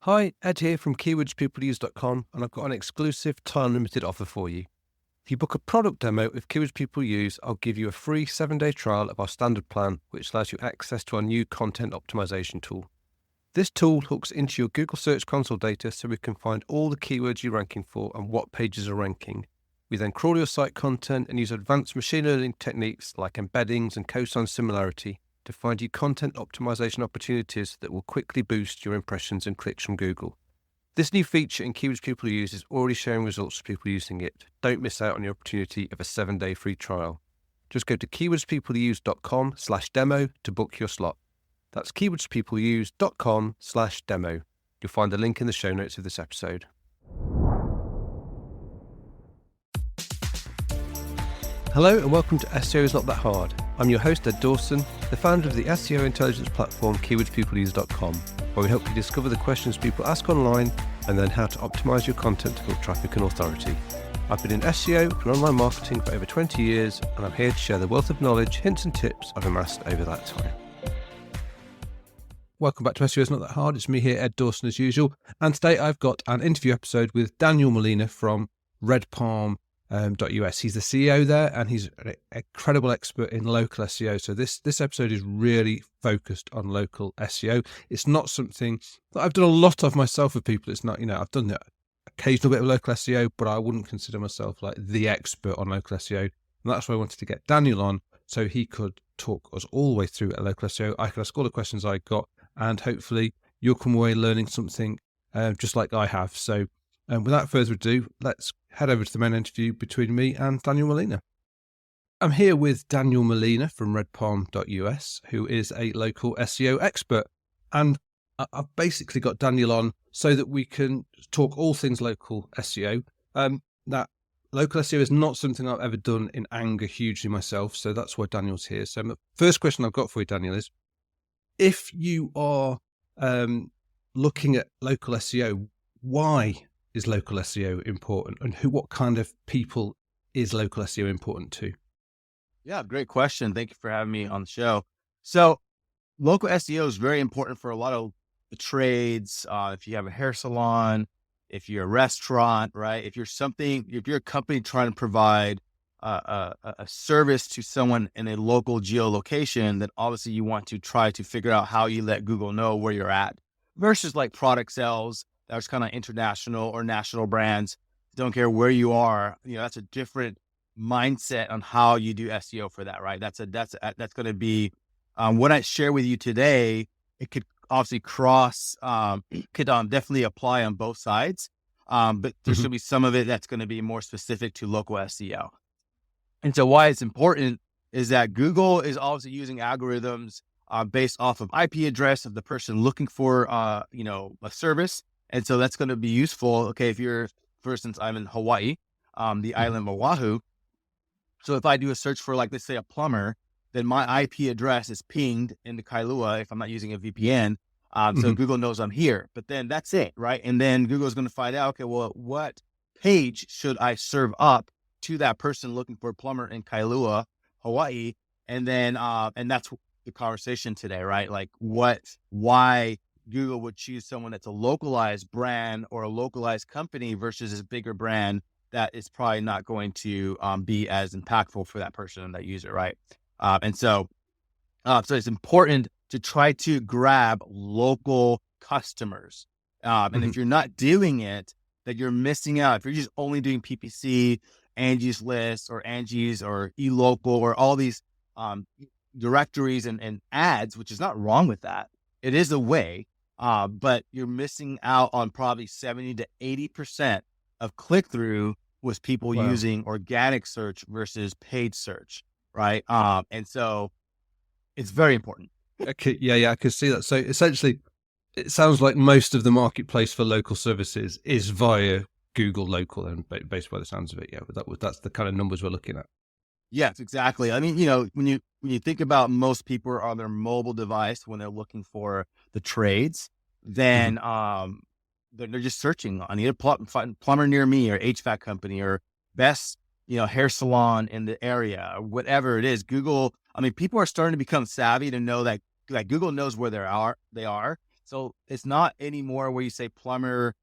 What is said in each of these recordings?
Hi, Ed here from keywordspeopleuse.com, and I've got an exclusive time-limited offer for you. If you book a product demo with Keywords People Use, I'll give you a free 7-day trial of our standard plan, which allows you access to our new content optimization tool. This tool hooks into your Google Search Console data so we can find all the keywords you're ranking for and what pages are ranking. We then crawl your site content and use advanced machine learning techniques like embeddings and cosine similarity to find you content optimization opportunities that will quickly boost your impressions and clicks from Google. This new feature in Keywords People Use is already showing results for people using it. Don't miss out on the opportunity of a 7-day free trial. Just go to keywordspeopleuse.com/demo to book your slot. That's keywordspeopleuse.com/demo. You'll find the link in the show notes of this episode. Hello and welcome to SEO is Not That Hard. I'm your host Ed Dawson, the founder of the SEO intelligence platform keywordspeopleuse.com, where we help you discover the questions people ask online and then how to optimize your content to build traffic and authority. I've been in SEO and online marketing for over 20 years, and I'm here to share the wealth of knowledge, hints and tips I've amassed over that time. Welcome back to SEO is Not That Hard. It's me here, Ed Dawson, as usual. And today I've got an interview episode with Daniel Molina from redpalm.us. He's the CEO there, and he's an incredible expert in local SEO. So this episode is really focused on local SEO. It's not something that I've done a lot of myself with people. It's not, I've done the occasional bit of local SEO, but I wouldn't consider myself like the expert on local SEO. And that's why I wanted to get Daniel on so he could talk us all the way through a local SEO. I can ask all the questions I got, and hopefully you'll come away learning something just like I have. So without further ado, let's head over to the main interview between me and Daniel Molina. I'm here with Daniel Molina from redpalm.us, who is a local SEO expert. And I've basically got Daniel on so that we can talk all things local SEO. That local SEO is not something I've ever done in anger hugely myself, so that's why Daniel's here. So the first question I've got for you, Daniel, is if you are looking at local SEO, why is local SEO important, and what kind of people is local SEO important to? Yeah, great question. Thank you for having me on the show. So local SEO is very important for a lot of the trades. If you have a hair salon, if you're a restaurant, right? If you're a company trying to provide a service to someone in a local geolocation, then obviously you want to try to figure out how you let Google know where you're at, versus like product sales. That's kind of international or national brands. Don't care where you are. That's a different mindset on how you do SEO for that, right? That's going to be what I share with you today. It could obviously definitely apply on both sides. But there should be some of it that's going to be more specific to local SEO. And so why it's important is that Google is obviously using algorithms based off of IP address of the person looking for, a service. And so that's going to be useful. Okay. For instance, I'm in Hawaii, the island of Oahu. So if I do a search for, like, let's say a plumber, then my IP address is pinged into Kailua if I'm not using a VPN. So Google knows I'm here, but then that's it. Right. And then Google is going to find out, okay, well, what page should I serve up to that person looking for a plumber in Kailua, Hawaii? And then, and that's the conversation today, right? Like why Google would choose someone that's a localized brand or a localized company versus a bigger brand that is probably not going to be as impactful for that person and that user, right? So it's important to try to grab local customers. And if you're not doing it, that you're missing out. If you're just only doing PPC, Angie's List or Angie's or eLocal or all these directories and ads, which is not wrong with that. It is a way. But you're missing out on probably 70 to 80% of click-through with people using organic search versus paid search, right? And so it's very important. Okay, yeah, I can see that. So essentially, it sounds like most of the marketplace for local services is via Google Local, and based by the sounds of it, that's the kind of numbers we're looking at. Yes, exactly. I mean, when you think about most people are on their mobile device when they're looking for the trades, then they're just searching. I need a plumber near me, or HVAC company, or best hair salon in the area, or whatever it is. Google. I mean, people are starting to become savvy to know that Google knows where they are. So it's not anymore where you say plumber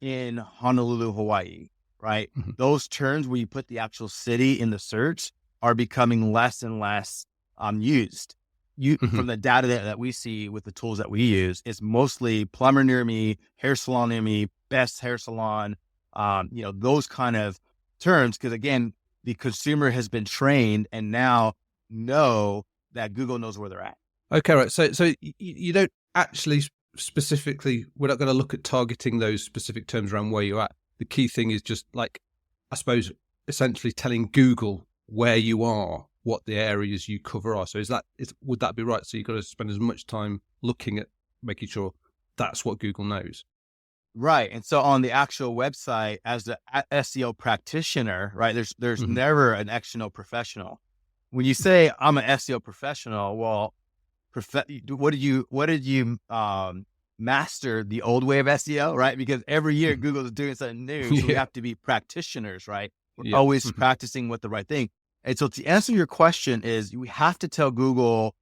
in Honolulu, Hawaii, right? Mm-hmm. Those terms where you put the actual city in the search are becoming less and less used. Mm-hmm. From the data that we see with the tools that we use, it's mostly plumber near me, hair salon near me, best hair salon, those kind of terms. Because again, the consumer has been trained and now know that Google knows where they're at. Okay, right. So you don't actually specifically, we're not going to look at targeting those specific terms around where you're at. The key thing is just like, I suppose, essentially telling Google where you are, what the areas you cover are. So would that be right? So you've got to spend as much time looking at making sure that's what Google knows. Right. And so on the actual website, as the SEO practitioner, right, there's Mm-hmm. never an SEO professional. When you say I'm an SEO professional, well, what did you master the old way of SEO, right? Because every year Mm-hmm. Google is doing something new. So we Yeah. have to be practitioners, right? We're Yeah. always Mm-hmm. practicing what the right thing. And so to answer your question is we have to tell Google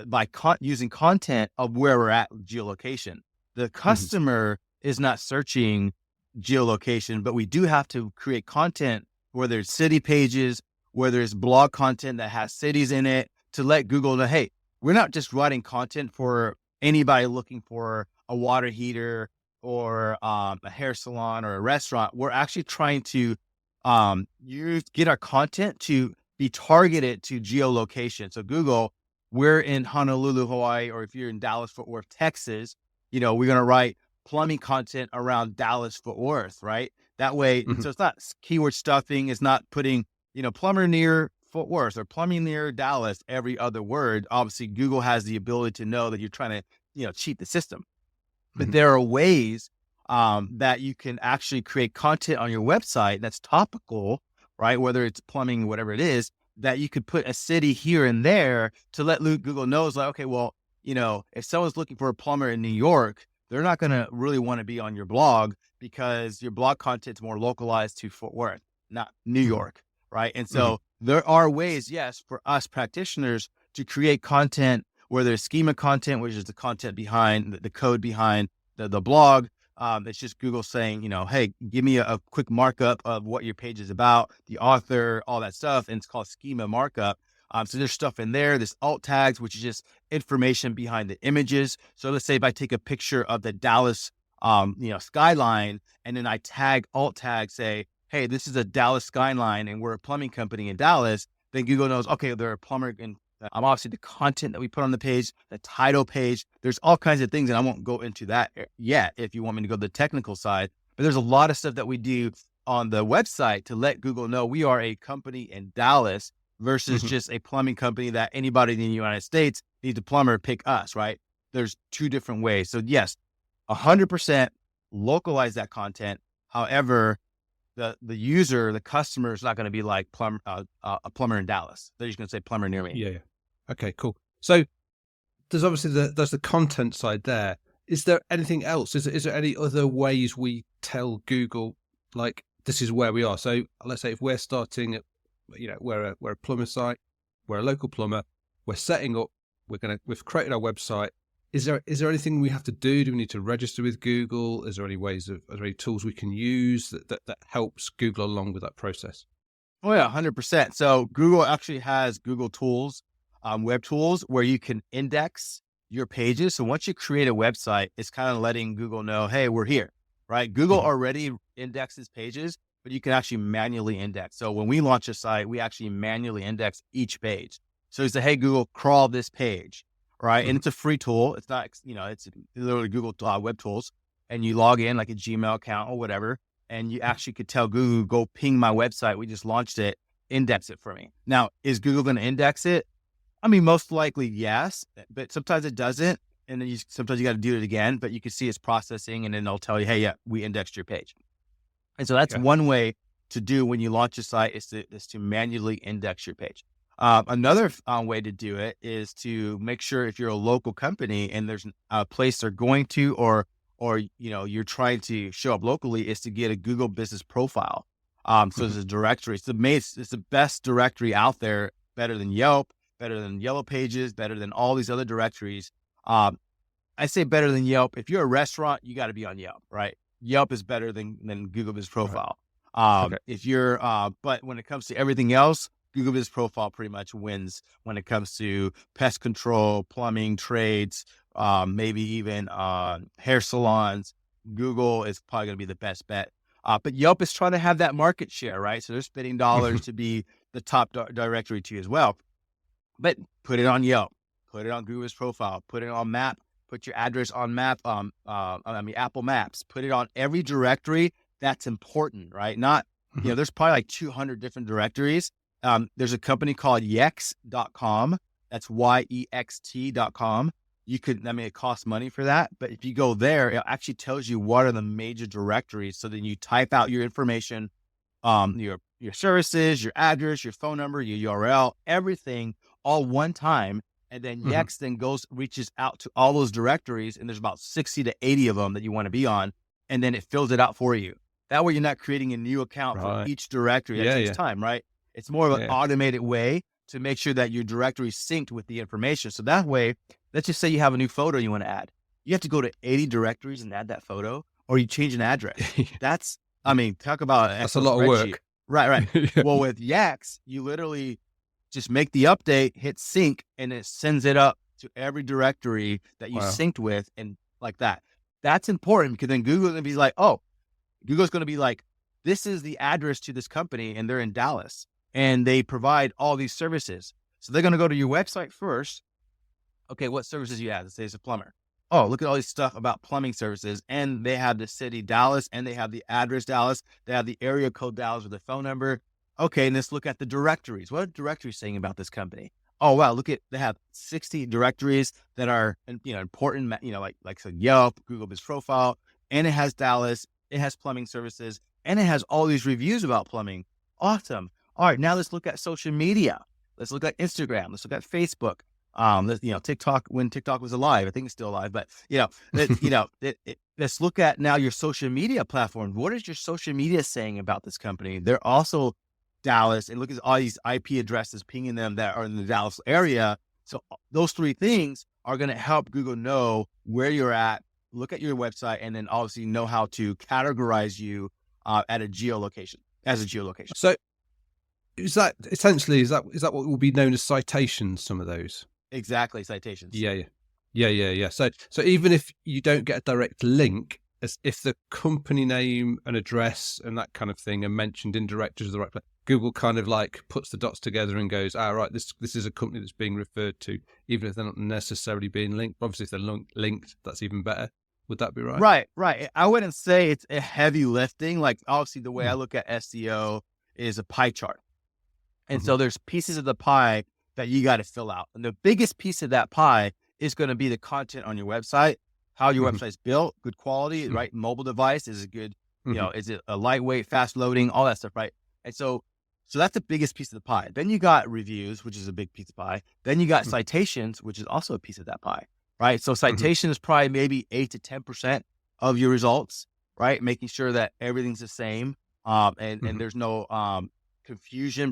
by using content of where we're at geolocation. The Mm-hmm. customer is not searching geolocation, but we do have to create content, whether it's city pages, whether it's blog content that has cities in it, to let Google know, hey, we're not just writing content for anybody looking for a water heater or a hair salon or a restaurant. We're actually trying to get our content to be targeted to geolocation. So Google, we're in Honolulu, Hawaii, or if you're in Dallas, Fort Worth, Texas, we're going to write plumbing content around Dallas, Fort Worth, right? That way, Mm-hmm. so it's not keyword stuffing. It's not putting, plumber near Fort Worth or plumbing near Dallas every other word. Obviously, Google has the ability to know that you're trying to, cheat the system. But Mm-hmm. there are ways that you can actually create content on your website that's topical, right? Whether it's plumbing, whatever it is, that you could put a city here and there to let Google knows, like, okay, well, if someone's looking for a plumber in New York, they're not going to really want to be on your blog because your blog content's more localized to Fort Worth, not New Mm-hmm. York, right? And Mm-hmm. so there are ways, yes, for us practitioners to create content where there's schema content, which is the content behind the code behind the blog. It's just Google saying, hey, give me a quick markup of what your page is about, the author, all that stuff. And it's called schema markup. So there's stuff in there. There's alt tags, which is just information behind the images. So let's say if I take a picture of the Dallas, skyline, and then I alt tag, say, hey, this is a Dallas skyline and we're a plumbing company in Dallas, then Google knows, okay, they're a plumber in obviously the content that we put on the page, the title page, there's all kinds of things. And I won't go into that yet if you want me to go to the technical side, but there's a lot of stuff that we do on the website to let Google know we are a company in Dallas versus Mm-hmm. just a plumbing company that anybody in the United States needs a plumber, pick us, right? There's two different ways. So yes, 100% localize that content. However, the user, the customer is not going to be like a plumber in Dallas. They're just going to say plumber near me. Yeah. Okay, cool. So there's obviously there's the content side there. Is there anything else? Is there any other ways we tell Google, like, this is where we are? So let's say if we're starting at, we're a plumber site, we're a local plumber, we're setting up, we've created our website. Is there anything we have to do? Do we need to register with Google? Is there any are there any tools we can use that helps Google along with that process? Oh yeah, 100%. So Google actually has Google tools, web tools where you can index your pages. So once you create a website, it's kind of letting Google know, hey, we're here, right? Google Mm-hmm. already indexes pages, but you can actually manually index. So when we launch a site, we actually manually index each page. So you say, hey, Google, crawl this page, right? Mm-hmm. And it's a free tool. It's not, it's literally Google web tools, and you log in like a Gmail account or whatever. And you actually could tell Google, go ping my website. We just launched it, index it for me. Now, is Google going to index it? I mean, most likely, yes, but sometimes it doesn't. And then sometimes you got to do it again, but you can see it's processing and then they'll tell you, hey, yeah, we indexed your page. And so that's one way to do when you launch a site is to manually index your page. Another way to do it is to make sure if you're a local company and there's a place they're going to, or you're trying to show up locally, is to get a Google business profile. So there's a directory. It's the best directory out there, better than Yelp, better than Yellow Pages, better than all these other directories. I say better than Yelp. If you're a restaurant, you got to be on Yelp, right? Yelp is better than Google Business Profile. Okay. If you're, but when it comes to everything else, Google Business Profile pretty much wins when it comes to pest control, plumbing, trades, maybe even hair salons. Google is probably going to be the best bet. But Yelp is trying to have that market share, right? So they're spending dollars to be the top directory to you as well. But put it on Yelp, put it on Google's Profile, put it on Map, put your address on Map, Apple Maps, put it on every directory that's important, right? Not, there's probably like 200 different directories. There's a company called yext.com. That's yext.com. You could, it costs money for that, but if you go there, it actually tells you what are the major directories. So then you type out your information, your services, your address, your phone number, your URL, everything all one time. And then Yext then reaches out to all those directories, and there's about 60 to 80 of them that you want to be on. And then it fills it out for you. That way you're not creating a new account for each directory. That takes time, right? It's more of an automated way to make sure that your directory is synced with the information. So that way, let's just say you have a new photo you want to add. You have to go to 80 directories and add that photo, or you change an address. That's, talk about that's a lot of work. Right. Well, with Yext, you literally just make the update, hit sync, and it sends it up to every directory that you synced with, and like that. That's important because then Google's going to be like, Google's going to be like, this is the address to this company, and they're in Dallas, and they provide all these services. So they're going to go to your website first. Okay, what services you have? Let's say it's a plumber. Oh, look at all this stuff about plumbing services. And they have the city Dallas, and they have the address Dallas. They have the area code Dallas with the phone number. Okay, and let's look at the directories. What are directories saying about this company? Oh, wow, they have 60 directories that are, important, like Yelp, Google Business Profile, and it has Dallas, it has plumbing services, and it has all these reviews about plumbing. Awesome. All right, now let's look at social media. Let's look at Instagram. Let's look at Facebook. TikTok, when TikTok was alive, I think it's still alive, but let's look at now your social media platforms. What is your social media saying about this company? They're also Dallas, and look at all these IP addresses pinging them that are in the Dallas area. So those three things are going to help Google know where you're at, look at your website, and then obviously know how to categorize you as a geolocation. So is that what will be known as citations? Some of those. Exactly, citations. Yeah. So even if you don't get a direct link, as if the company name and address and that kind of thing are mentioned in directories of the right place, Google kind of like puts the dots together and goes, right, this is a company that's being referred to, even if they're not necessarily being linked. Obviously, if they're linked, that's even better. Would that be right? Right. I wouldn't say it's a heavy lifting. Like, obviously, the way I look at SEO is a pie chart. And so there's pieces of the pie that you got to fill out. And the biggest piece of that pie is going to be the content on your website, how your website's built, good quality, right? Mobile device, is it good? Is it a lightweight, fast loading, all that stuff, right? And so that's the biggest piece of the pie. Then you got reviews, which is a big piece of pie. Then you got citations, which is also a piece of that pie, right? So citation is probably maybe 8 to 10% of your results, right? Making sure that everything's the same, and there's no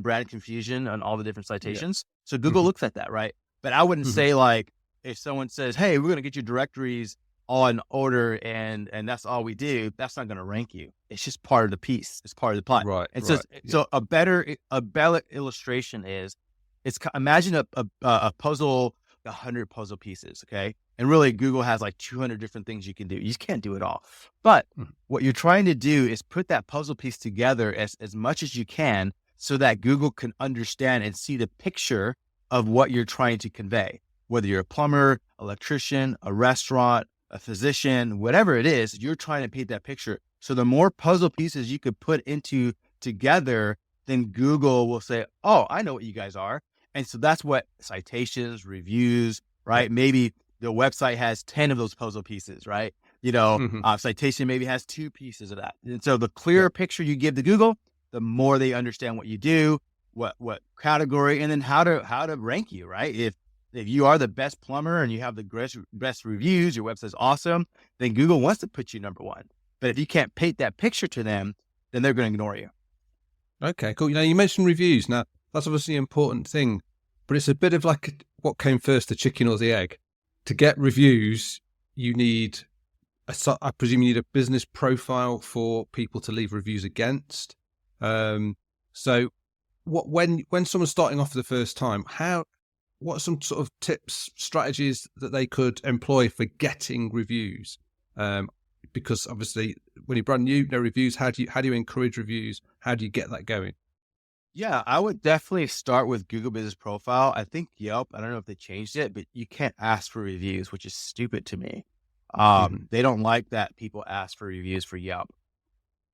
brand confusion on all the different citations. So Google looks at that, right? But I wouldn't say, like, if someone says, hey, we're going to get your directories on order and that's all we do, that's not going to rank you. It's just part of the piece. It's part of the pie. Right. And so a better illustration is, imagine a puzzle, 100 puzzle pieces. Okay. And really Google has like 200 different things you can do. You just can't do it all. But what you're trying to do is put that puzzle piece together as much as you can, so that Google can understand and see the picture of what you're trying to convey. Whether you're a plumber, electrician, a restaurant, a physician, whatever it is, you're trying to paint that picture. So the more puzzle pieces you could put together, then Google will say, oh, I know what you guys are. And so that's what citations, reviews, right? Maybe the website has 10 of those puzzle pieces, right? Citation maybe has 2 pieces of that. And so the clearer picture you give to Google, the more they understand what you do, what category, and then how to rank you, right? If you are the best plumber and you have the best reviews, your website's awesome, then Google wants to put you number 1. But if you can't paint that picture to them, then they're going to ignore you. Okay, cool. You mentioned reviews. Now, that's obviously an important thing, but it's a bit of like what came first, the chicken or the egg. To get reviews, you need I presume you need a business profile for people to leave reviews against. So when someone's starting off for the first time, what are some sort of tips, strategies that they could employ for getting reviews? Because obviously when you're brand new, no reviews, how do you encourage reviews? How do you get that going? Yeah, I would definitely start with Google Business Profile. I think Yelp, I don't know if they changed it, but you can't ask for reviews, which is stupid to me. They don't like that people ask for reviews for Yelp.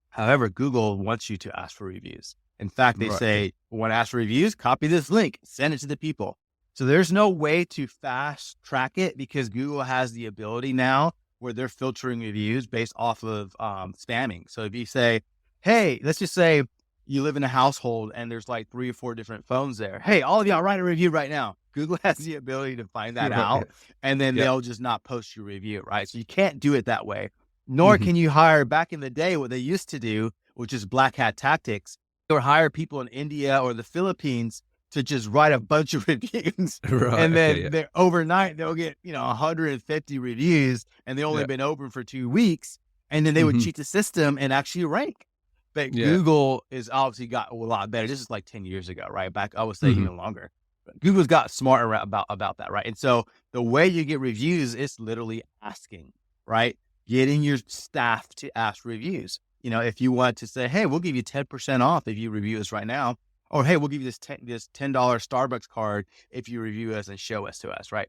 However, Google wants you to ask for reviews. In fact, they Right. say, want to ask for reviews? Copy this link, send it to the people. So there's no way to fast track it because Google has the ability now where they're filtering reviews based off of spamming. So if you say, hey, let's just say you live in a household and there's like 3 or 4 different phones there. Hey, all of y'all write a review right now. Google has the ability to find that out, and then they'll just not post your review, right? So you can't do it that way. Nor can you hire, back in the day, what they used to do, which is black hat tactics, or hire people in India or the Philippines to just write a bunch of reviews. And then they're overnight, they'll get, 150 reviews, and they only been open for 2 weeks. And then they would cheat the system and actually rank. But Google is obviously got a lot better. This is like 10 years ago, right? Back, I would say even longer. But Google's got smarter about that, right? And so the way you get reviews is literally asking, right? Getting your staff to ask reviews. If you want to say, hey, we'll give you 10% off if you review us right now. Or, hey, we'll give you this $10 Starbucks card if you review us and show us to us, right?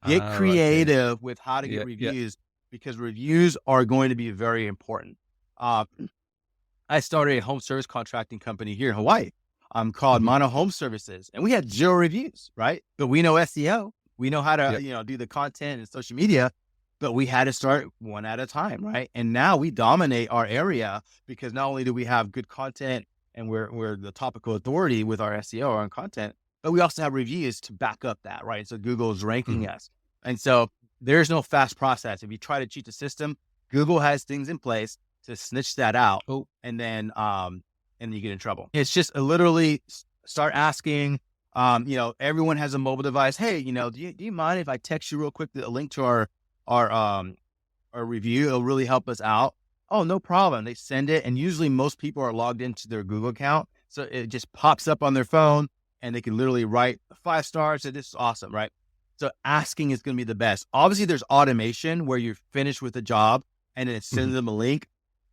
Get creative with how to get reviews because reviews are going to be very important. I started a home service contracting company here in Hawaii called Mono Home Services, and we had 0 reviews, right? But we know SEO. We know how to, do the content and social media, but we had to start one at a time, right? And now we dominate our area because not only do we have good content and we're the topical authority with our SEO on content, but we also have reviews to back up that, right? So Google is ranking us. And so there's no fast process. If you try to cheat the system, Google has things in place to snitch that out. And then you get in trouble. It's just literally start asking, everyone has a mobile device. Hey, do you mind if I text you real quick a link to our review? It'll really help us out. Oh, no problem. They send it. And usually most people are logged into their Google account. So it just pops up on their phone and they can literally write 5 stars. So this is awesome, right? So asking is going to be the best. Obviously there's automation where you're finished with the job and then it sends them a link.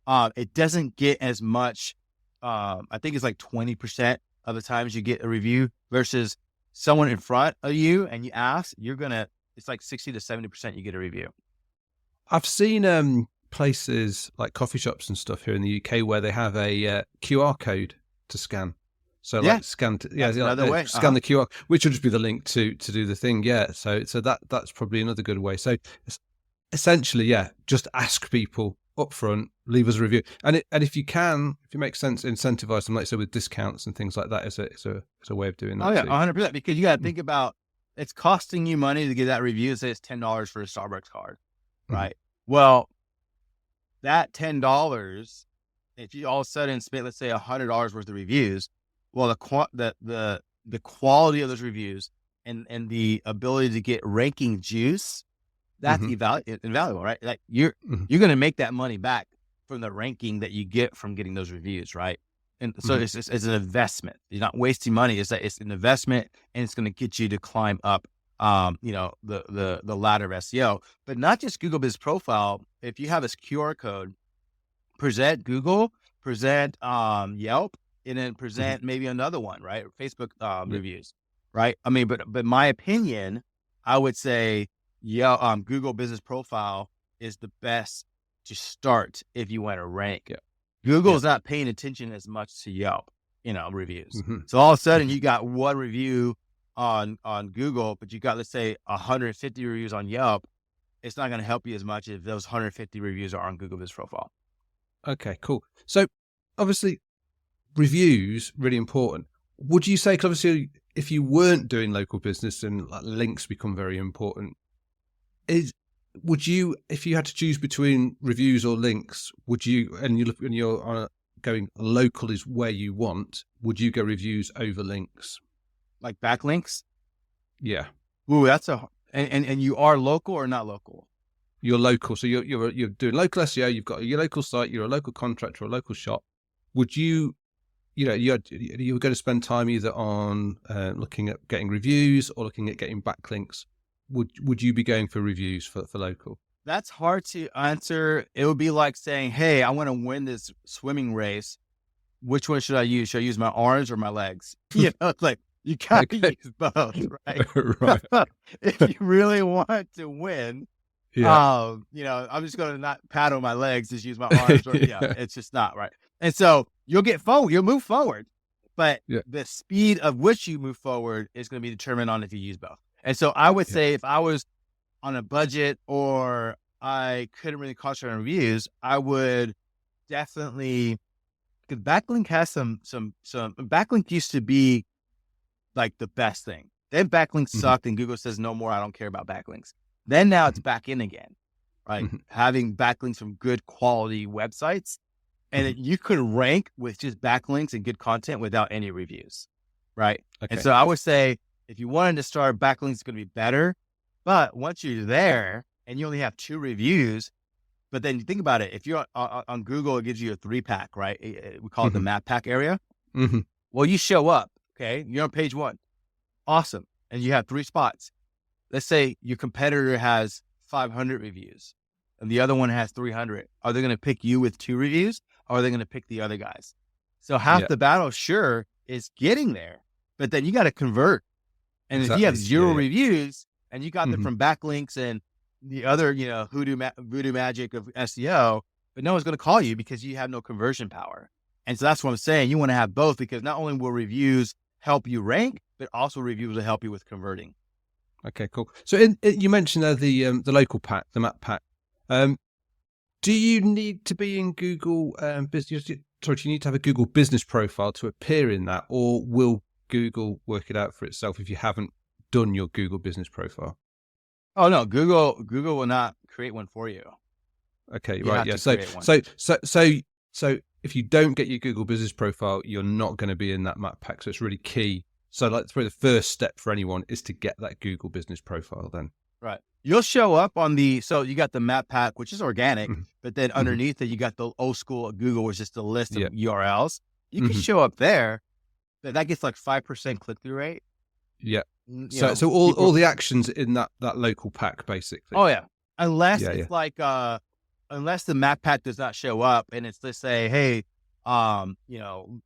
It doesn't get as much. I think it's like 20% of the times you get a review versus someone in front of you and you ask, it's like 60 to 70% you get a review. I've seen places like coffee shops and stuff here in the UK where they have a QR code to scan. So scan the QR, which will just be the link to do the thing. Yeah. So that's probably another good way. So essentially, just ask people up front, leave us a review. And if it makes sense, incentivize them, like so with discounts and things like that is a way of doing that. Oh yeah, too. 100%. Because you got to think about, it's costing you money to get that review. Say it's $10 for a Starbucks card, right? Well, that $10, if you all of a sudden spend, let's say $100 worth of reviews, well, the quality of those reviews and the ability to get ranking juice, that's invaluable, right? Like you're going to make that money back from the ranking that you get from getting those reviews, right? And so it's an investment. You're not wasting money. It's an investment, and it's going to get you to climb up, the ladder of SEO. But not just Google Business Profile. If you have this QR code, present Google, present Yelp, and then present maybe another one, right? Facebook reviews, right? I mean, but my opinion, I would say, Google Business Profile is the best to start if you want to rank. Google is not paying attention as much to Yelp, reviews. So all of a sudden you got one review on Google, but you got, let's say 150 reviews on Yelp. It's not going to help you as much if those 150 reviews are on Google Business Profile. Okay, cool. So obviously reviews, really important. Would you say, because obviously if you weren't doing local business and links become very important, would you, if you had to choose between reviews or links, you're going local is where you want, would you go reviews over links? Like backlinks? Yeah. Ooh, and you are local or not local? your local. So you're doing local SEO. You've got your local site. You're a local contractor, or a local shop. Would you, you're going to spend time either on looking at getting reviews or looking at getting backlinks? Would you be going for reviews for local? That's hard to answer. It would be like saying, hey, I want to win this swimming race. Which one should I use? Should I use my arms or my legs? It's like, you got to use both, right? Right. If you really want to win, I'm just going to not paddle my legs, just use my arms. It's just not right. And so you'll move forward, but the speed of which you move forward is going to be determined on if you use both. And so I would say if I was on a budget or I couldn't really concentrate on reviews, I would definitely, because backlink has some backlink used to be like the best thing. Then backlinks sucked and Google says, no more, I don't care about backlinks. Then now it's back in again, right? Having backlinks from good quality websites. And you could rank with just backlinks and good content without any reviews, right? Okay. And so I would say, if you wanted to start, backlinks is going to be better. But once you're there and you only have 2 reviews, but then you think about it, if you're on Google, it gives you a 3-pack, right? We call it the map pack area. Well, you show up, okay? You're on page 1. Awesome. And you have 3 spots. Let's say your competitor has 500 reviews and the other one has 300. Are they going to pick you with 2 reviews or are they going to pick the other guys? So half the battle, sure, is getting there, but then you got to convert. And if you have 0 reviews and you got them from backlinks and the other, voodoo magic of SEO, but no one's going to call you because you have no conversion power. And so that's what I'm saying. You want to have both, because not only will reviews help you rank, but also reviews will help you with converting. Okay, cool. So you mentioned there the local pack, the map pack. Do you need to be in Google business? Sorry, do you need to have a Google business profile to appear in that, or will Google work it out for itself if you haven't done your Google business profile? Oh no, Google will not create one for you. Okay, right, yeah. So if you don't get your Google business profile, you're not going to be in that map pack. So it's really key. So that's probably the first step for anyone, is to get that Google business profile then. Right. You'll show up on so you got the map pack, which is organic, but then underneath it, you got the old school Google, which is just a list of URLs. You can show up there, but that gets like 5% click-through rate. Yeah. So all the actions in that local pack, basically. Oh yeah. Unless it's like, unless the map pack does not show up and it's, let's say, hey, they're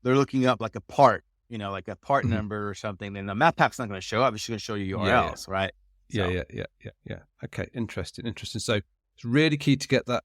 looking up like a part, like a part number or something, then the map pack's not going to show up. It's just going to show you URLs, right? So. Yeah. Okay. Interesting. So it's really key to get that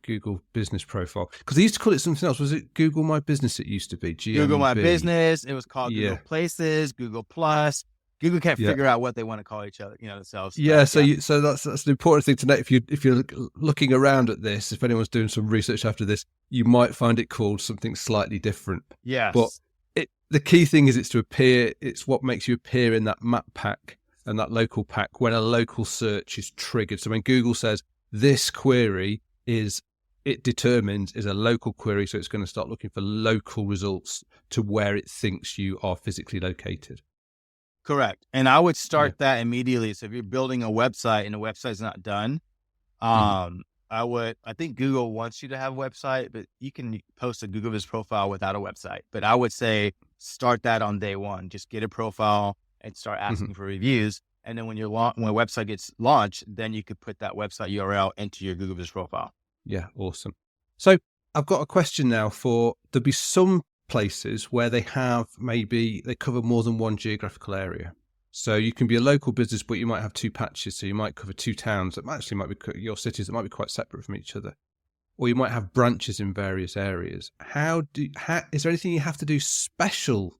Google business profile, because they used to call it something else. Was it Google My Business? It used to be Google My Business. It was called Google Places, Google Plus. Google can't figure out what they want to call each other, themselves. Yeah. So that's an important thing to know. If you're looking around at this, if anyone's doing some research after this, you might find it called something slightly different. Yes. But the key thing is it's to appear. It's what makes you appear in that map pack and that local pack when a local search is triggered. So when Google says this query is a local query, so it's going to start looking for local results to where it thinks you are physically located. Correct. And I would start that immediately. So if you're building a website and the website's not done, I think Google wants you to have a website, but you can post a Google Business profile without a website. But I would say start that on day 1. Just get a profile and start asking for reviews. And then when a website gets launched, then you could put that website URL into your Google Business profile. Yeah, awesome. So I've got a question now. There'll be some places where they cover more than one geographical area. So you can be a local business, but you might have 2 patches. So you might cover 2 towns that actually might be your cities that might be quite separate from each other. Or you might have branches in various areas. Is there anything you have to do special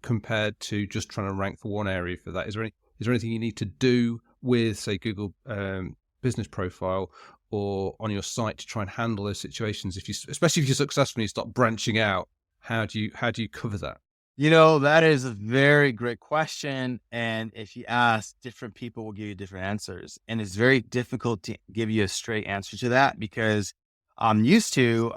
compared to just trying to rank for one area for that? Is there anything you need to do with, say, Google business profile or on your site to try and handle those situations? Especially if you're successful and you start branching out, how do you cover that? That is a very great question. And if you ask, different people will give you different answers. And it's very difficult to give you a straight answer to that, because I'm used to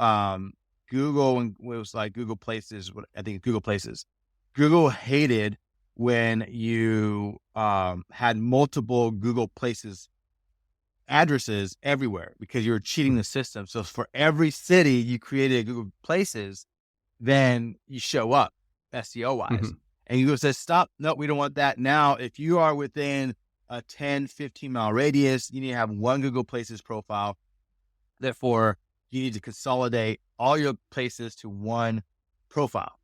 Google, when it was like Google Places, Google Places. Google hated when you had multiple Google Places addresses everywhere because you're cheating the system. So for every city you created a Google Places, then you show up SEO wise. Mm-hmm. And Google says, stop. No, we don't want that. Now, if you are within a 10, 15 mile radius, you need to have one Google Places profile. Therefore, you need to consolidate all your places to one profile.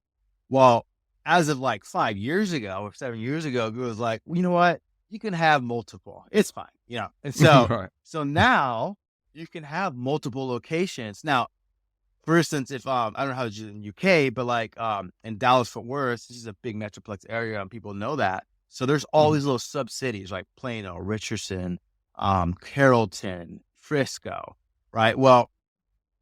Well, as of like 5 years ago or 7 years ago, Google was like, well, you know what? You can have multiple. It's fine. And so, Right. so now you can have multiple locations. Now, for instance, if, I don't know how to do it in UK, but like, in Dallas, Fort Worth, this is a big metroplex area and people know that. So there's all these little sub cities like Plano, Richardson, Carrollton, Frisco, right? Well,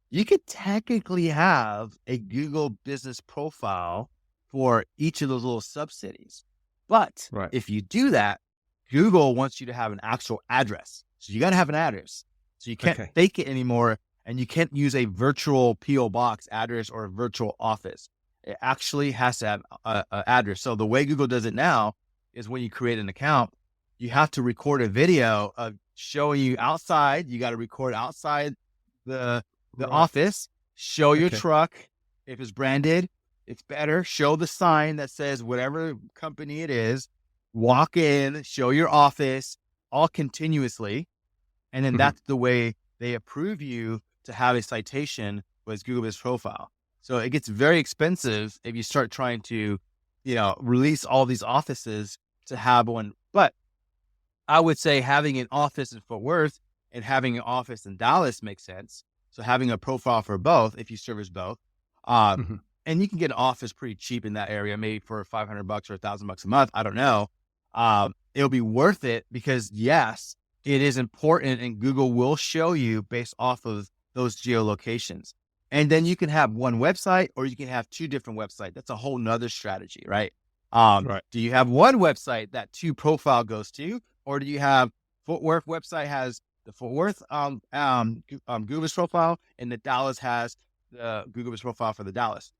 you could technically have a Google business profile for each of those little sub-cities. But if you do that, Google wants you to have an actual address. So you got to have an address. So you can't fake it anymore. And you can't use a virtual PO box address or a virtual office. It actually has to have an address. So the way Google does it now is when you create an account, you have to record a video of showing you outside. You got to record outside the office, show your truck. If it's branded, it's better. Show the sign that says whatever company it is, walk in, show your office, all continuously. And then that's the way they approve you to have a citation with Google Business Profile. So it gets very expensive if you start trying to, release all these offices to have one. But I would say having an office in Fort Worth and having an office in Dallas makes sense. So having a profile for both, if you service both, and you can get an office pretty cheap in that area, maybe for $500 or $1,000 a month. I don't know. It'll be worth it because yes, it is important and Google will show you based off of those geolocations. And then you can have one website or you can have two different websites. That's a whole nother strategy, right? Do you have one website that two profile goes to, or do you have Fort Worth website has the Fort Worth Google Business profile, and the Dallas has the Google Business profile for the Dallas?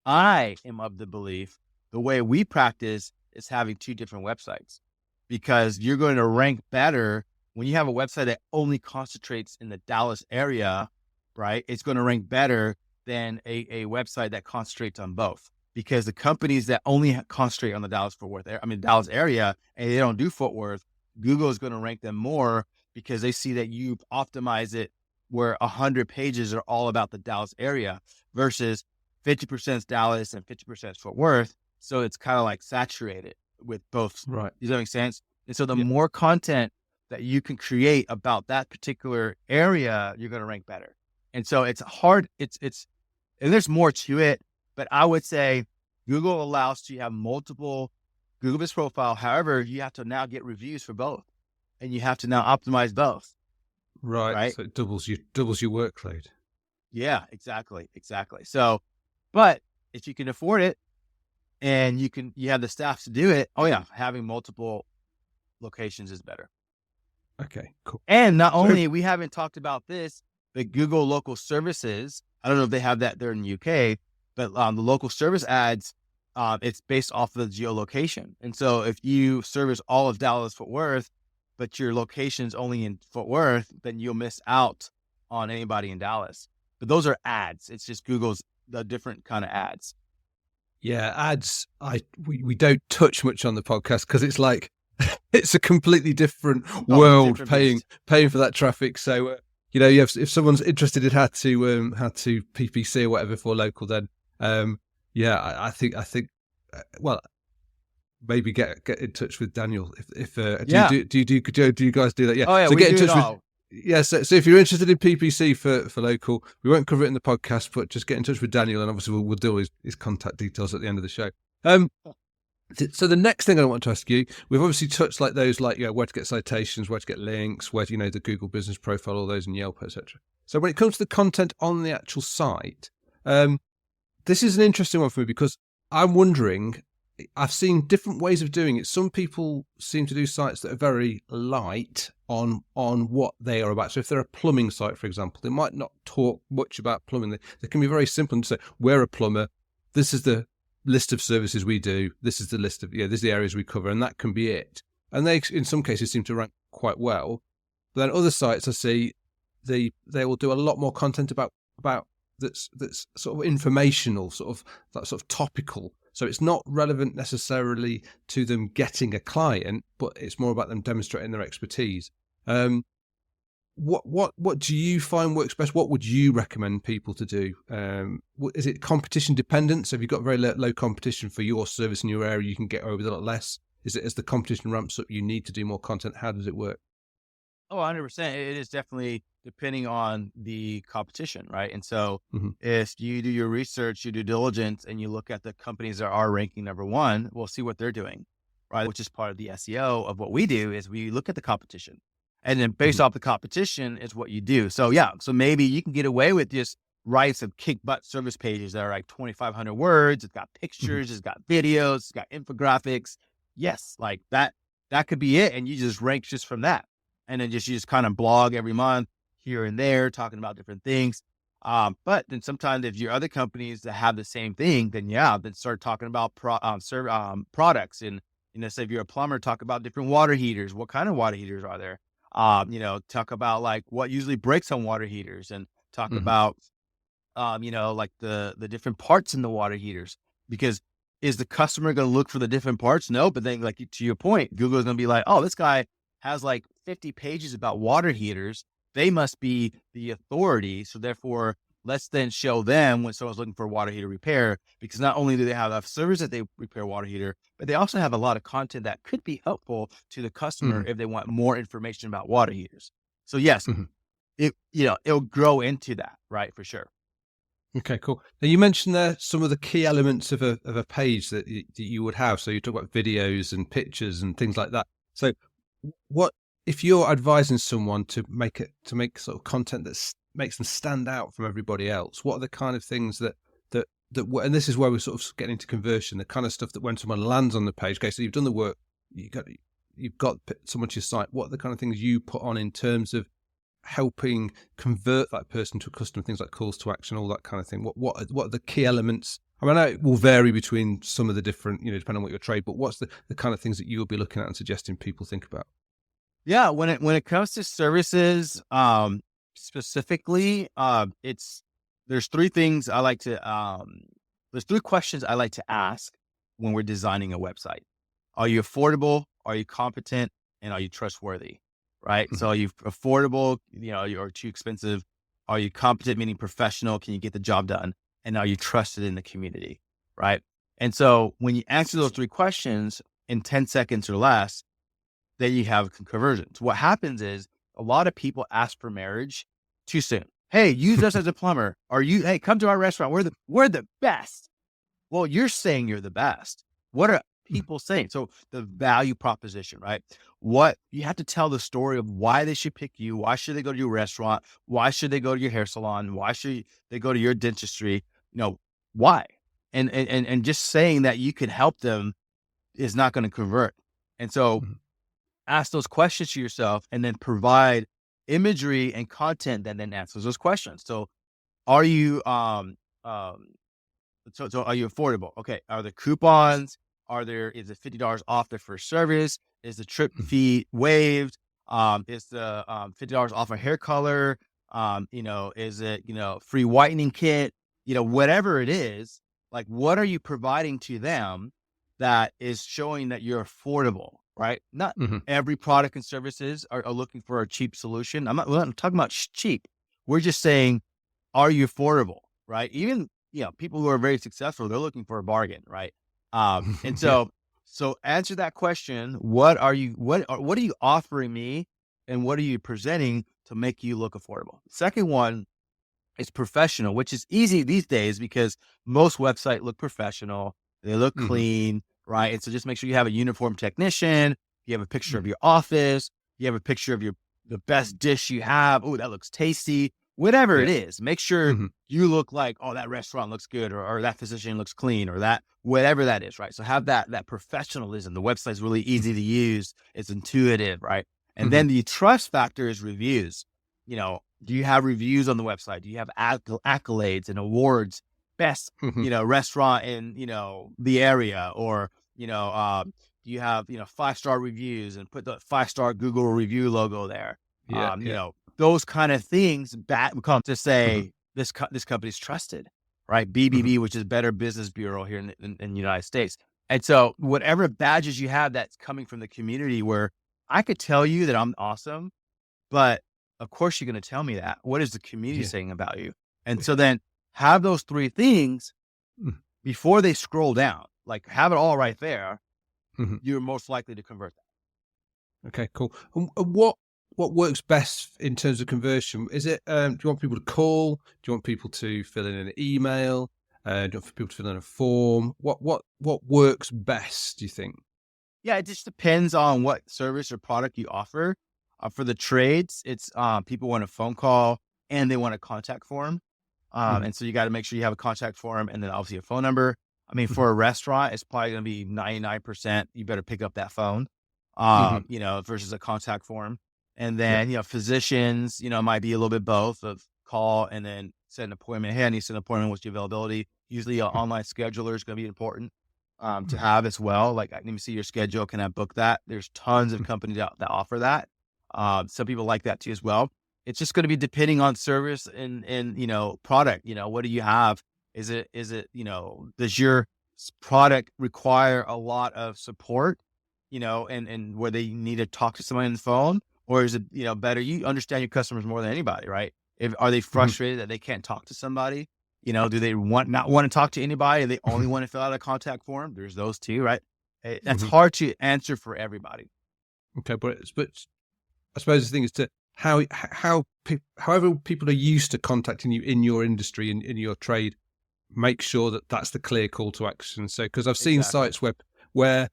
I am of the belief the way we practice is having two different websites because you're going to rank better when you have a website that only concentrates in the Dallas area, right? It's going to rank better than a website that concentrates on both. Because the companies that only concentrate on the Dallas area, and they don't do Fort Worth, Google is going to rank them more because they see that you optimize it where 100 pages are all about the Dallas area versus 50% is Dallas and 50% is Fort Worth. So it's kind of like saturated with both. Right. Does that make sense? And so the more content that you can create about that particular area, you're going to rank better. And so it's hard. And there's more to it. But I would say Google allows you to have multiple Google Business profile. However, you have to now get reviews for both, and you have to now optimize both. Right. So it doubles your workload. Yeah, exactly. So, but if you can afford it and you have the staff to do it, having multiple locations is better. Okay, cool. And not only, we haven't talked about this, but Google local services, I don't know if they have that there in the UK, but the local service ads, it's based off of the geolocation. And so if you service all of Dallas, Fort Worth, but your location's only in Fort Worth, then you'll miss out on anybody in Dallas. But those are ads. It's just Google's the different kind of ads. Yeah, ads. We don't touch much on the podcast because it's like it's a completely different world paying for that traffic. So if someone's interested in how to PPC or whatever for local, then I think maybe get in touch with Daniel if do you guys do that? Yeah. Oh yeah, so we get in do touch it all. So if you're interested in PPC for local, we won't cover it in the podcast, but just get in touch with Daniel, and obviously we'll do his contact details at the end of the show. So the next thing I want to ask you, we've obviously touched where to get citations, where to get links, where the Google Business Profile, all those in Yelp, etc. So when it comes to the content on the actual site, this is an interesting one for me because I'm wondering, I've seen different ways of doing it. Some people seem to do sites that are very light on what they are about. So if they're a plumbing site, for example, they might not talk much about plumbing. They can be very simple and say, we're a plumber. This is the list of services we do. This is the list of, this is the areas we cover, and that can be it. And they, in some cases, seem to rank quite well. But then other sites I see they will do a lot more content about that's sort of informational, sort of that sort of topical. So it's not relevant necessarily to them getting a client, but it's more about them demonstrating their expertise. What do you find works best? What would you recommend people to do? Is it competition dependent? So if you've got very low competition for your service in your area, you can get away with a lot less. Is it as the competition ramps up, you need to do more content? How does it work? Oh, 100%. It is definitely depending on the competition, right? And so Mm-hmm. if you do your research, your due diligence, and you look at the companies that are ranking number one, we'll see what they're doing, right? Which is part of the SEO of what we do is we look at the competition. And then based Mm-hmm. off the competition is what you do. So yeah, so maybe you can get away with just write some kick butt service pages that are like 2,500 words. It's got Mm-hmm. pictures, it's got videos, it's got infographics. Yes, like that could be it. And you just rank just from that. And then you just kind of blog every month here and there, talking about different things. But then sometimes if your other companies that have the same thing, then then start talking about products. And, say if you're a plumber, talk about different water heaters. What kind of water heaters are there? Talk about like what usually breaks on water heaters and talk Mm-hmm. about, like the different parts in the water heaters, because is the customer going to look for the different parts? No, but then like to your point, Google is going to be like, oh, this guy has like 50 pages about water heaters. They must be the authority. So therefore, let's then show them when someone's looking for water heater repair, because not only do they have a service that they repair water heater, but they also have a lot of content that could be helpful to the customer Mm-hmm. if they want more information about water heaters. So yes, Mm-hmm. it'll grow into that, right? For sure. Okay, cool. Now you mentioned there some of the key elements of a page that you would have. So you talk about videos and pictures and things like that. So what if you're advising someone to make sort of content that makes them stand out from everybody else? What are the kind of things and this is where we're sort of getting into conversion, the kind of stuff that when someone lands on the page, okay, so you've done the work, you've got someone to your site. What are the kind of things you put on in terms of helping convert that person to a customer, things like calls to action, all that kind of thing? What are the key elements? I mean, I know it will vary between some of the different, depending on what your trade, but what's the kind of things that you'll be looking at and suggesting people think about? Yeah, when it comes to services, specifically, there's three things I like to there's three questions I like to ask when we're designing a website. Are you affordable? Are you competent? And are you trustworthy? Right. Mm-hmm. So are you affordable? You're too expensive. Are you competent, meaning professional? Can you get the job done? And are you trusted in the community? Right. And so when you answer those three questions in 10 seconds or less, then you have conversions. What happens is a lot of people ask for marriage too soon. Hey, use us as a plumber. Hey, come to our restaurant. We're the best. Well, you're saying you're the best. What are people saying? So the value proposition, right? What you have to tell the story of why they should pick you. Why should they go to your restaurant? Why should they go to your hair salon? Why should they go to your dentistry? Why? And just saying that you can help them is not going to convert. And so Mm-hmm. ask those questions to yourself and then provide imagery and content that then answers those questions. So are you so are you affordable? Okay. Are there coupons? Is it $50 off the first service? Is the trip fee waived? Is the $50 off a hair color? Is it, free whitening kit? Whatever it is, like what are you providing to them that is showing that you're affordable, right? Not Mm-hmm. every product and services are looking for a cheap solution. We're not talking about cheap. We're just saying, are you affordable, right? Even, people who are very successful, they're looking for a bargain, right? And Yeah. so answer that question. What are you offering me and what are you presenting to make you look affordable? Second one is professional, which is easy these days because most websites look professional. They look Mm-hmm. clean, right? And so just make sure you have a uniform technician. You have a picture of Mm-hmm. your office. You have a picture of the best dish you have. Oh, that looks tasty. Whatever Yeah. it is, make sure Mm-hmm. you look like, oh, that restaurant looks good, or that physician looks clean, or that whatever that is, right? So have that professionalism. The website's really easy to use. It's intuitive, right? And Mm-hmm. then the trust factor is reviews. Do you have reviews on the website? Do you have accolades and awards? Best, Mm-hmm. restaurant in, the area, or, do you have, 5-star reviews and put the 5-star Google review logo there? Yeah. You Yeah. know, those kind of things come to Hmm. say this company's trusted, right? Hmm. BBB, which is Better Business Bureau here in the United States. And so whatever badges you have that's coming from the community, where I could tell you that I'm awesome, but of course you're going to tell me that. What is the community Yeah. saying about you? And so Yeah. then have those three things Mm-hmm. before they scroll down, like have it all right there. Mm-hmm. You're most likely to convert that. Okay, cool. And what works best in terms of conversion? Is it do you want people to call? Do you want people to fill in an email? Do you want people to fill in a form? What works best, do you think? Yeah, it just depends on what service or product you offer. For the trades, it's people want a phone call and they want a contact form. Mhm, And so you got to make sure you have a contact form and then obviously a phone number. I mean, mhm, for a restaurant, it's probably going to be 99%. You better pick up that phone, mhm. you know, versus a contact form. And Yeah. then, you know, physicians, you know, it might be a little bit both of call and then set an appointment. Hey, I need to set an appointment. What's your availability? Usually an Mhm, online scheduler is going to be important to mhm, have as well. Like, let me see your schedule. Can I book that? There's tons of mhm. companies that offer that. Some people like that too as well. It's just going to be depending on service and, you know, product. You know, what do you have? Is it, you know, does your product require a lot of support, you know, and where they need to talk to somebody on the phone? Or is it, you know, better? You understand your customers more than anybody, right? Are they Mhm, frustrated that they can't talk to somebody? You know, do they not want to talk to anybody? They only want to fill out a contact form. There's those too, right? That's mhm. hard to answer for everybody. Okay, but I suppose the thing is to however people are used to contacting you in your industry, in your trade, make sure that that's the clear call to action. So, because I've seen Exactly. sites where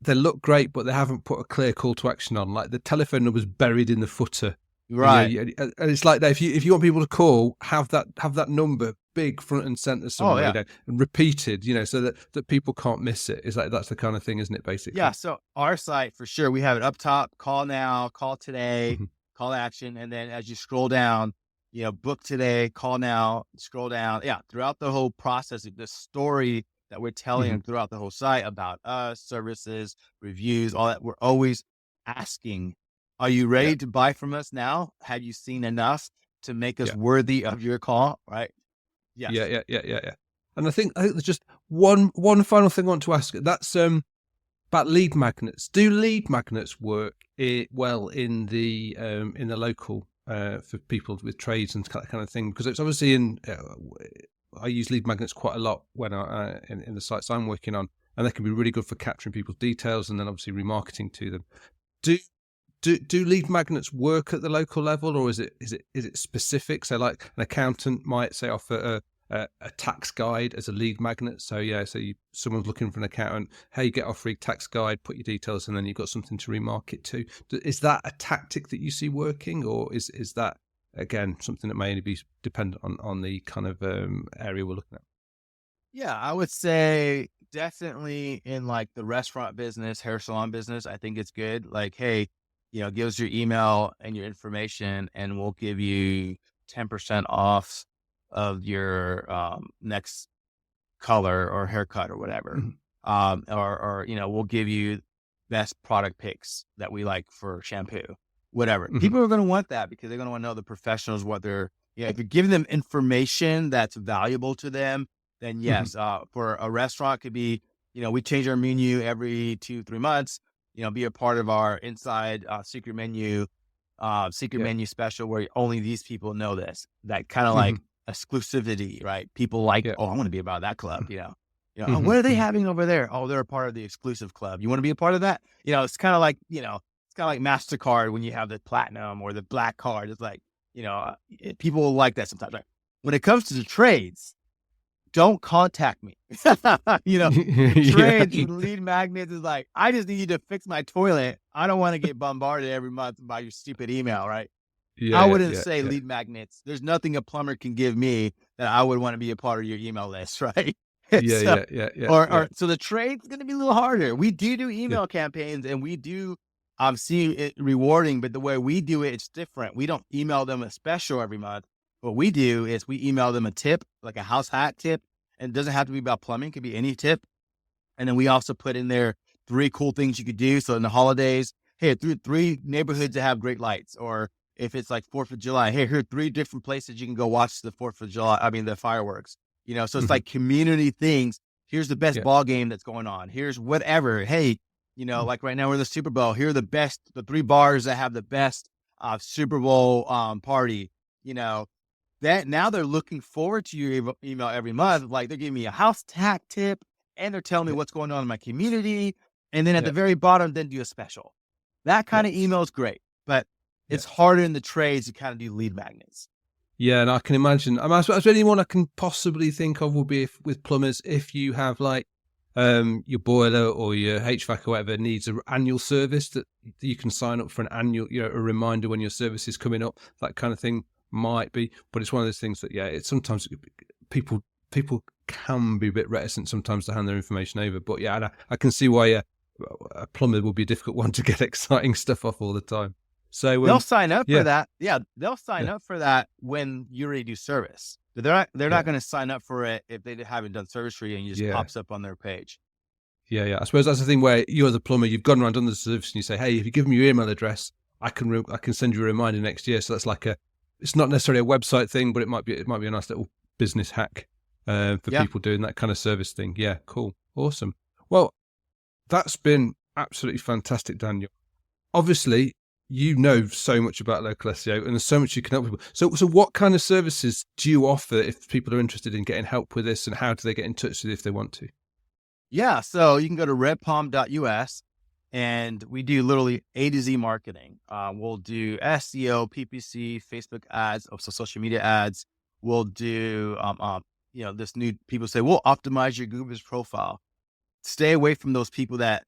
they look great, but they haven't put a clear call to action on, like the telephone number's buried in the footer. And Right. and it's like that. If you want people to call, have that number big front and center Oh somewhere, yeah. and repeated, so that people can't miss it. It's like that's the kind of thing, isn't it? Yeah. Basically. So our site for sure, we have it up top, call now, call today, Mhm, call action. And then as you scroll down, you know, book today, call now, scroll down. Yeah. Throughout the whole process, the story that we're mhm. telling throughout the whole site about us, services, reviews, all that, we're always asking, are you Yeah, ready to buy from us now? Have you seen enough to make us yeah. worthy of your call? Right. Yeah, Yes. yeah, yeah, yeah, yeah. And I think there's just one final thing I want to ask. That's about lead magnets. Do lead magnets work well in the local for people with trades and that kind of thing? Because it's obviously I use lead magnets quite a lot when in the sites I'm working on, and they can be really good for capturing people's details and then obviously remarketing to them. Do do lead magnets work at the local level, or is it specific? So, like an accountant might say offer a tax guide as a lead magnet. So yeah, someone's looking for an accountant. Hey, get our free tax guide. Put your details, and then you've got something to remarket to. Is that a tactic that you see working, or is that again something that may only be dependent on the kind of area we're looking at? Yeah, I would say definitely in like the restaurant business, hair salon business, I think it's good. Like, hey, you know, give us your email and your information, and we'll give you 10% off of your next color or haircut or whatever. Mhm, Or you know, we'll give you best product picks that we like for shampoo, whatever. mhm, People are going to want that because they're going to want to know the professionals what they're. Yeah, if you're giving them information that's valuable to them, then mhm. yes. For a restaurant, it could be, you know, we change our menu every 2-3 months. You know, be a part of our inside secret Yeah. menu special where only these people know this. That kind of Mhm, like exclusivity, right? People like, yeah. oh, I want to be about that club, oh, what Mhm, are they mhm. having over there? Oh, they're a part of the exclusive club. You want to be a part of that? You know, it's kind of like, it's kind of like MasterCard when you have the platinum or the black card. It's like, people will like that sometimes. Right? When it comes to the trades, don't contact me. The Yeah. trades with lead magnets is like, I just need you to fix my toilet. I don't want to get bombarded every month by your stupid email, right? Yeah, I yeah, wouldn't yeah, say yeah. lead magnets. There's nothing a plumber can give me that I would want to be a part of your email list, right? Yeah, So, yeah, yeah, yeah, yeah. so the trade's going to be a little harder. We do Yeah. email campaigns and we do see it rewarding, but the way we do it, it's different. We don't email them a special every month. What we do is we email them a tip, like a house hack tip, and it doesn't have to be about plumbing; it could be any tip. And then we also put in there 3 cool things you could do. So in the holidays, hey, three neighborhoods that have great lights, or if it's like 4th of July, hey, here are 3 different places you can go watch the 4th of July. I mean, the fireworks, so it's like community things. Here's the best ball game that's going on. Here's whatever. Hey, like right now we're in the Super Bowl. Here are the 3 bars that have the best Super Bowl party, that now they're looking forward to your email every month. Like they're giving me a house tack tip and they're telling me what's going on in my community. And then at the very bottom, then do a special. That kind of email is great, but it's harder in the trades to kind of do lead magnets. Yeah, and I can imagine. I suppose anyone I can possibly think of will be with plumbers. If you have like your boiler or your HVAC or whatever needs an annual service, that you can sign up for an annual, a reminder when your service is coming up. That kind of thing might be, but it's one of those things that it's sometimes people can be a bit reticent sometimes to hand their information over. But and I can see why a plumber will be a difficult one to get exciting stuff off all the time. So they'll sign up for that. Yeah, they'll sign up for that when you already do service. They're not going to sign up for it if they haven't done service for you and it just pops up on their page. Yeah. I suppose that's the thing where you're the plumber, you've gone around done the service and you say, hey, if you give me your email address, I can send you a reminder next year. So that's like it's not necessarily a website thing, but it might be a nice little business hack for people doing that kind of service thing. Yeah, cool. Awesome. Well, that's been absolutely fantastic, Daniel. Obviously, you know so much about local SEO and there's so much you can help people. So what kind of services do you offer if people are interested in getting help with this, and how do they get in touch with you if they want to? Yeah, so you can go to redpalm.us and we do literally A to Z marketing. We'll do SEO, PPC, Facebook ads, also social media ads. We'll do, this new people say, we'll optimize your Google profile. Stay away from those people that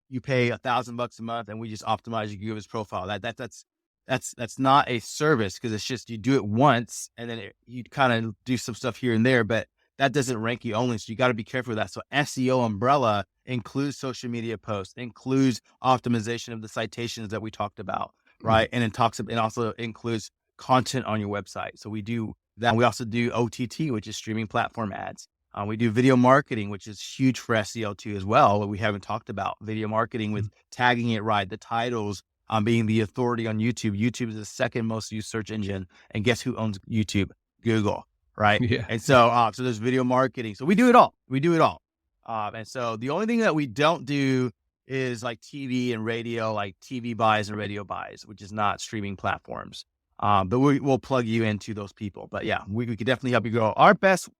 you pay $1,000 a month and we just optimize your Google profile. That's not a service, because it's just, you do it once and then you kind of do some stuff here and there, but that doesn't rank you only. So you got to be careful with that. So SEO umbrella includes social media posts, includes optimization of the citations that we talked about, right? And it also includes content on your website. So we do that. We also do OTT, which is streaming platform ads. We do video marketing, which is huge for SEO too as well. What we haven't talked about, video marketing with tagging it right, the titles, being the authority on YouTube. YouTube is the second most used search engine, and guess who owns YouTube? Google, right? Yeah. And so there's video marketing. So we do it all. And so the only thing that we don't do is like TV and radio, like TV buys and radio buys, which is not streaming platforms. But we'll plug you into those people. But yeah, we could definitely help you grow.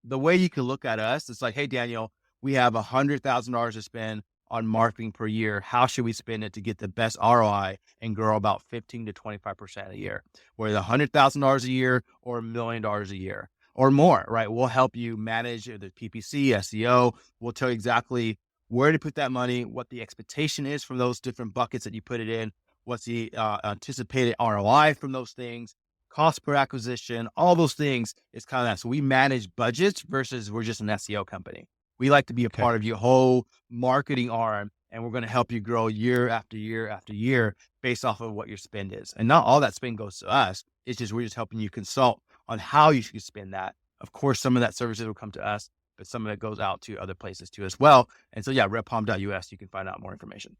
The way you can look at us, it's like, hey, Daniel, we have $100,000 to spend on marketing per year. How should we spend it to get the best ROI and grow about 15 to 25% a year? Whether $100,000 a year or $1 million a year or more, right? We'll help you manage the PPC, SEO. We'll tell you exactly where to put that money, what the expectation is from those different buckets that you put it in. What's the anticipated ROI from those things, cost per acquisition, all those things is kind of that. So we manage budgets versus we're just an SEO company. We like to be a part of your whole marketing arm, and we're going to help you grow year after year after year based off of what your spend is. And not all that spend goes to us. It's just, we're just helping you consult on how you should spend that. Of course, some of that services will come to us, but some of it goes out to other places too as well. And so, redpalm.us, you can find out more information.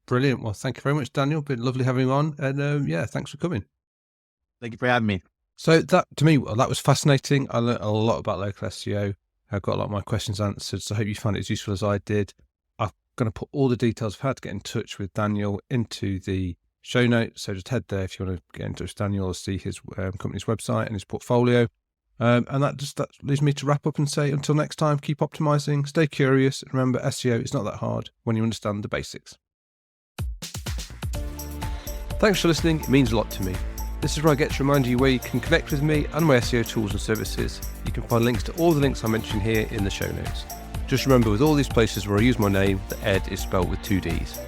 Brilliant. Well, thank you very much, Daniel. Been lovely having you on. And thanks for coming. Thank you for having me. So that was fascinating. I learned a lot about local SEO. I got a lot of my questions answered. So I hope you found it as useful as I did. I'm going to put all the details of how to get in touch with Daniel into the show notes. So just head there if you want to get in touch with Daniel or see his company's website and his portfolio. And that leaves me to wrap up and say, until next time, keep optimizing, stay curious. And remember, SEO is not that hard when you understand the basics. Thanks for listening. It means a lot to me. This is where I get to remind you where you can connect with me and my SEO tools and services. You can find links to all the links I mentioned here in the show notes. Just remember, with all these places where I use my name, the Ed is spelled with 2 Ds.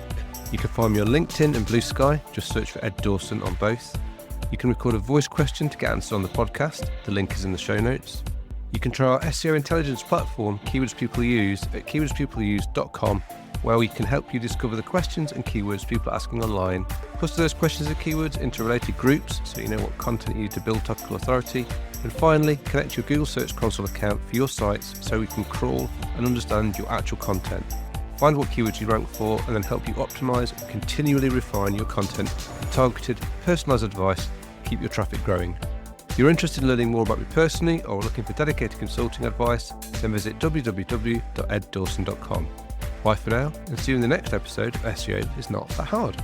You can find me on LinkedIn and Blue Sky. Just search for Ed Dawson on both. You can record a voice question to get answered on the podcast. The link is in the show notes. You can try our SEO intelligence platform, Keywords People Use, at keywordspeopleuse.com, where we can help you discover the questions and keywords people are asking online, cluster those questions and keywords into related groups so you know what content you need to build topical authority, and finally, connect your Google Search Console account for your sites so we can crawl and understand your actual content, find what keywords you rank for, and then help you optimize and continually refine your content with targeted, personalized advice, keep your traffic growing. If you're interested in learning more about me personally or looking for dedicated consulting advice, then visit www.eddawson.com. Bye for now, and see you in the next episode of SEO is Not That Hard.